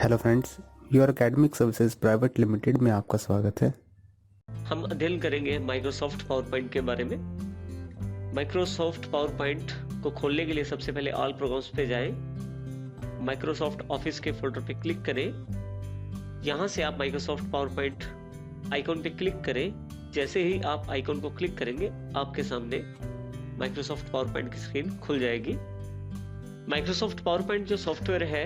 Hello friends, your academic services private limited में आपका स्वागत है। हम अध्ययन करेंगे माइक्रोसॉफ्ट पावर पॉइंट के बारे में। माइक्रोसॉफ्ट पावर पॉइंट को खोलने के लिए सबसे पहले ऑल प्रोग्राम्स पे जाएं, माइक्रोसॉफ्ट ऑफिस के फोल्डर पे क्लिक करें। यहाँ से आप माइक्रोसॉफ्ट पावर पॉइंट आइकॉन पे क्लिक करें। जैसे ही आप आइकॉन को क्लिक करेंगे आपके सामने माइक्रोसॉफ्ट पावर पॉइंट की स्क्रीन खुल जाएगी। माइक्रोसॉफ्ट पावर पॉइंट जो सॉफ्टवेयर है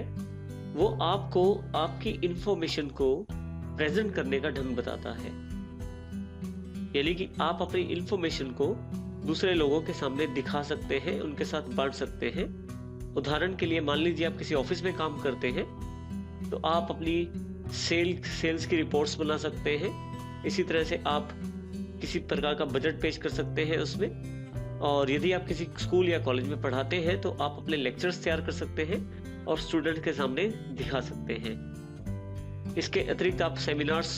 वो आपको आपकी इंफॉर्मेशन को प्रेजेंट करने का ढंग बताता है, यानी कि आप अपनी इंफॉर्मेशन को दूसरे लोगों के सामने दिखा सकते हैं, उनके साथ बांट सकते हैं। उदाहरण के लिए मान लीजिए आप किसी ऑफिस में काम करते हैं तो आप अपनी सेल्स की रिपोर्ट्स बना सकते हैं। इसी तरह से आप किसी प्रकार का बजट पेश कर सकते हैं उसमें। और यदि आप किसी स्कूल या कॉलेज में पढ़ाते हैं तो आप अपने लेक्चर्स तैयार कर सकते हैं और स्टूडेंट के सामने दिखा सकते हैं। इसके अतिरिक्त आप सेमिनार्स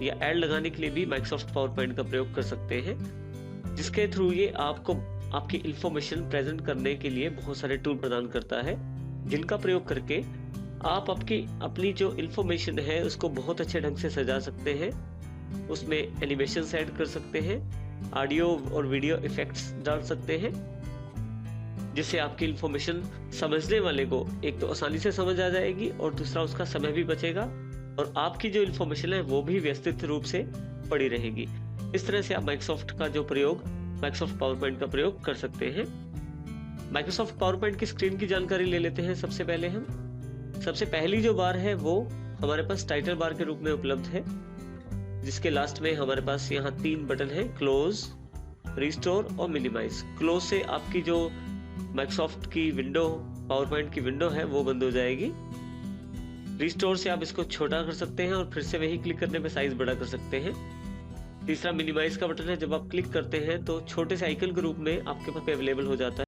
या एड लगाने के लिए भी माइक्रोसॉफ्ट पावर पॉइंट का प्रयोग कर सकते हैं, जिसके थ्रू ये आपको आपकी इंफॉर्मेशन प्रेजेंट करने के लिए बहुत सारे टूल प्रदान करता है, जिनका प्रयोग करके आप अपनी जो इंफॉर्मेशन है उसको बहुत अच्छे ढंग से सजा सकते हैं। उसमें एनिमेशंस ऐड कर सकते हैं, ऑडियो और वीडियो इफेक्ट्स डाल सकते हैं, जिससे आपकी इंफॉर्मेशन समझने वाले को एक तो आसानी से समझ आ जाएगी और दूसरा उसका समय भी बचेगा और आपकी जो इंफॉर्मेशन है वो भी व्यवस्थित रूप से पड़ी रहेगी। इस तरह से आप माइक्रोसॉफ्ट पावर पॉइंट का प्रयोग कर सकते हैं। माइक्रोसॉफ्ट पावर पॉइंट की स्क्रीन की जानकारी ले लेते हैं। सबसे पहले हम सबसे पहली जो बार है वो हमारे पास टाइटल बार के रूप में उपलब्ध है, जिसके लास्ट में हमारे पास यहाँ 3 बटन है, क्लोज, रिस्टोर और मिनिमाइज। क्लोज से आपकी जो माइक्रोसॉफ्ट की विंडो, पावर पॉइंट की विंडो है वो बंद हो जाएगी। रिस्टोर से आप इसको छोटा कर सकते हैं और फिर से वही क्लिक करने पे साइज बड़ा कर सकते हैं। तीसरा मिनिमाइज का बटन है, जब आप क्लिक करते हैं तो छोटे से आइकन के रूप में आपके पास अवेलेबल हो जाता है।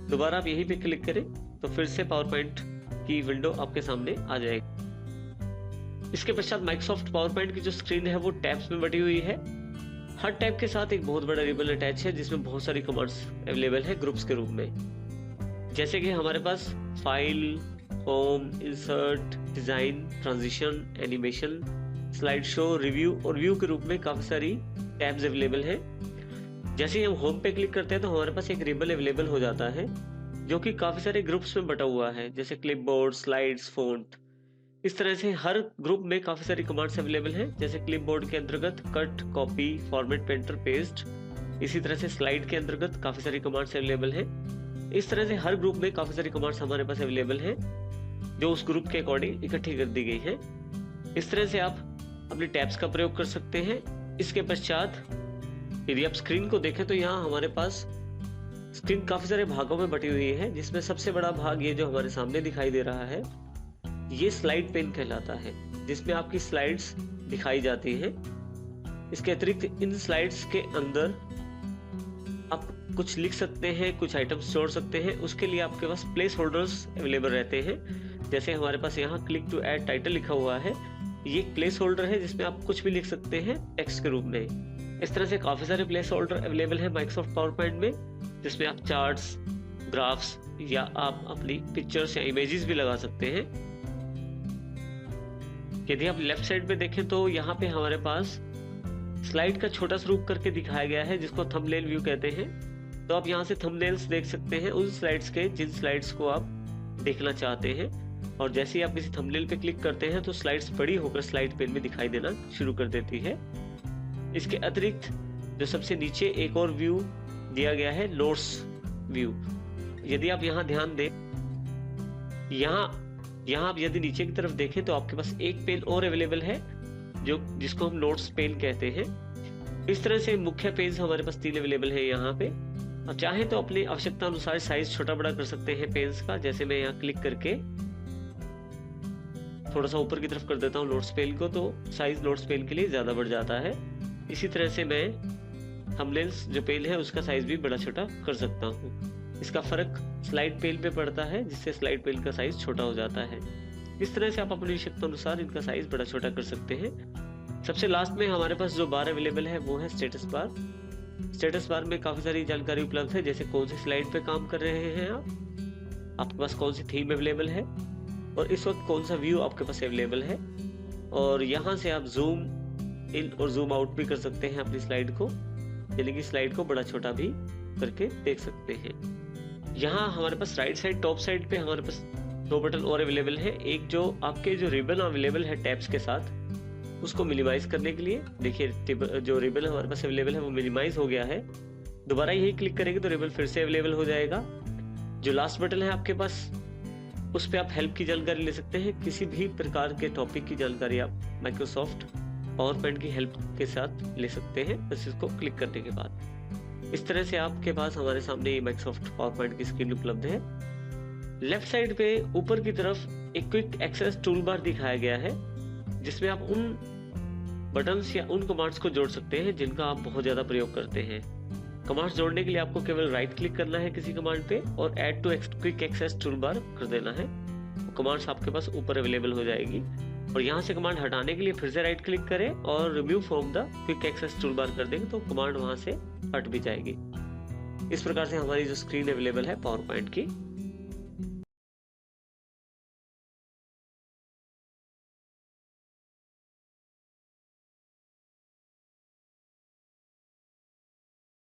दोबारा आप यहीं पे क्लिक करें तो फिर से पावर पॉइंट की विंडो आपके सामने आ जाएगी। इसके पश्चात माइक्रोसॉफ्ट पावर पॉइंट की जो स्क्रीन है वो टैब्स में बटी हुई है। हर टैब के साथ एक बहुत बड़ा रिबन अटैच है, जिसमें बहुत सारी कमांड्स अवेलेबल है ग्रुप्स के रूप में। जैसे कि हमारे पास file, home, insert, design, transition, animation, slide show, review और व्यू के रूप में काफी सारी टैब्स अवेलेबल है। जैसे ही हम होम पे क्लिक करते हैं तो हमारे पास एक रिबन अवेलेबल हो जाता है, जो कि काफी सारे ग्रुप्स में बटा हुआ है, जैसे क्लिपबोर्ड, स्लाइड्स, फ़ॉन्ट। इस तरह से हर ग्रुप में काफी सारी कमांड्स अवेलेबल हैं। जैसे क्लिपबोर्ड के अंतर्गत cut, copy, format, painter, paste. इसी तरह से स्लाइड के अंतर्गत काफी सारी कमांड्स अवेलेबल हैं। इस तरह से हर ग्रुप में काफी सारी कमांड्स हमारे पास अवेलेबल हैं, जो उस ग्रुप के अकॉर्डिंग इकट्ठी कर दी गई है। इस तरह से आप अपने टैब्स का प्रयोग कर सकते हैं। इसके पश्चात यदि आप स्क्रीन को देखें तो यहाँ हमारे पास स्क्रीन काफी सारे भागों में बटी हुई है, जिसमें सबसे बड़ा भाग ये जो हमारे सामने दिखाई दे रहा है ये स्लाइड पेन कहलाता है, जिसमें आपकी स्लाइड्स दिखाई जाती हैं। इसके अतिरिक्त इन स्लाइड्स के अंदर आप कुछ लिख सकते हैं, कुछ आइटम्स जोड़ सकते हैं। उसके लिए आपके पास प्लेस होल्डर्स अवेलेबल रहते हैं। जैसे हमारे पास यहाँ क्लिक टू ऐड टाइटल लिखा हुआ है, ये एक प्लेस होल्डर है जिसमें आप कुछ भी लिख सकते हैं टेक्स्ट के रूप में। इस तरह से काफी सारे प्लेस होल्डर अवेलेबल है माइक्रोसॉफ्ट पावर पॉइंट में, जिसमें आप चार्ट्स, ग्राफ्स या आप अपनी पिक्चर्स या इमेजेस भी लगा सकते हैं। यदि आप लेफ्ट साइड पे देखें तो यहाँ पे हमारे पास स्लाइड का छोटा सा रूप करके दिखाया गया है, जिसको थंबनेल व्यू कहते हैं। तो आप यहाँ से थंबनेल्स देख सकते हैं उन स्लाइड्स के जिन स्लाइड्स को आप देखना चाहते हैं। और जैसे ही आप किसी थंबनेल पे क्लिक करते हैं तो स्लाइड्स बड़ी होकर स्लाइड पेन में दिखाई देना शुरू कर देती है। इसके अतिरिक्त जो सबसे नीचे एक और व्यू दिया गया है, नोट्स व्यू। यदि आप यहाँ ध्यान दें, यहाँ आप यदि नीचे की तरफ देखें तो आपके पास एक पेन और अवेलेबल है जिसको हम नोट्स पेन कहते हैं। इस तरह से मुख्य पेज हमारे पास 3 अवेलेबल है यहाँ पे। और चाहें तो अपनी आवश्यकता अनुसार साइज छोटा बड़ा कर सकते हैं पेन्स का। जैसे मैं यहाँ क्लिक करके थोड़ा सा ऊपर की तरफ कर देता हूँ नोट्स पेन को, तो साइज नोट्स पेन के लिए ज्यादा बढ़ जाता है। इसी तरह से मैं थंबनेल्स जो पेन है उसका साइज भी बड़ा छोटा कर सकता हूँ। इसका फर्क स्लाइड पेन पे पड़ता है, जिससे स्लाइड पेन का साइज छोटा हो जाता है। इस तरह से आप अपनी आवश्यकता अनुसार इनका साइज बड़ा छोटा कर सकते हैं। सबसे लास्ट में हमारे पास जो बार अवेलेबल है वो है स्टेटस बार। स्टेटस बार में काफी सारी जानकारी उपलब्ध है, जैसे कौन सी स्लाइड पे काम कर रहे हैं आपके पास कौन सी थीम अवेलेबल है और इस वक्त कौन सा व्यू आपके पास अवेलेबल है। और यहाँ से आप जूम इन और जूम आउट भी कर सकते हैं अपनी स्लाइड को, यानी कि स्लाइड को बड़ा छोटा भी करके देख सकते हैं। यहाँ हमारे पास राइट साइड टॉप साइड पे हमारे पास 2 बटन और अवेलेबल है। एक जो आपके जो रिबन अवेलेबल है टैब्स के साथ, उसको मिनिमाइज करने के लिए देखिए जो रिबन हमारे पास अवेलेबल है वो मिनिमाइज हो गया है। दोबारा यही क्लिक करेंगे तो रिबन फिर से अवेलेबल हो जाएगा। जो लास्ट बटन है आपके पास, उस पर आप हेल्प की जानकारी ले सकते हैं। किसी भी प्रकार के टॉपिक की जानकारी आप माइक्रोसॉफ्ट पावर पॉइंट की हेल्प के साथ ले सकते हैं, बस इसको क्लिक करने के बाद। इस तरह से आपके पास हमारे सामने माइक्रोसॉफ्ट पावर पॉइंट की स्क्रीन उपलब्ध है। लेफ्ट साइड पे ऊपर की तरफ एक क्विक एक्सेस टूल बार दिखाया गया है, जिसमें आप उन बटन्स या उन कमांड्स को जोड़ सकते हैं जिनका आप बहुत ज्यादा प्रयोग करते हैं। कमांड्स जोड़ने के लिए आपको केवल राइट क्लिक करना है किसी कमांड पे और add to quick access tool bar कर देना है। कमांड्स आपके पास ऊपर अवेलेबल हो जाएगी। और यहाँ से कमांड हटाने के लिए फिर से राइट क्लिक करें और remove from the quick access tool bar कर देंगे तो कमांड वहां से हट भी जाएगी। इस प्रकार से हमारी जो स्क्रीन अवेलेबल है पावर पॉइंट की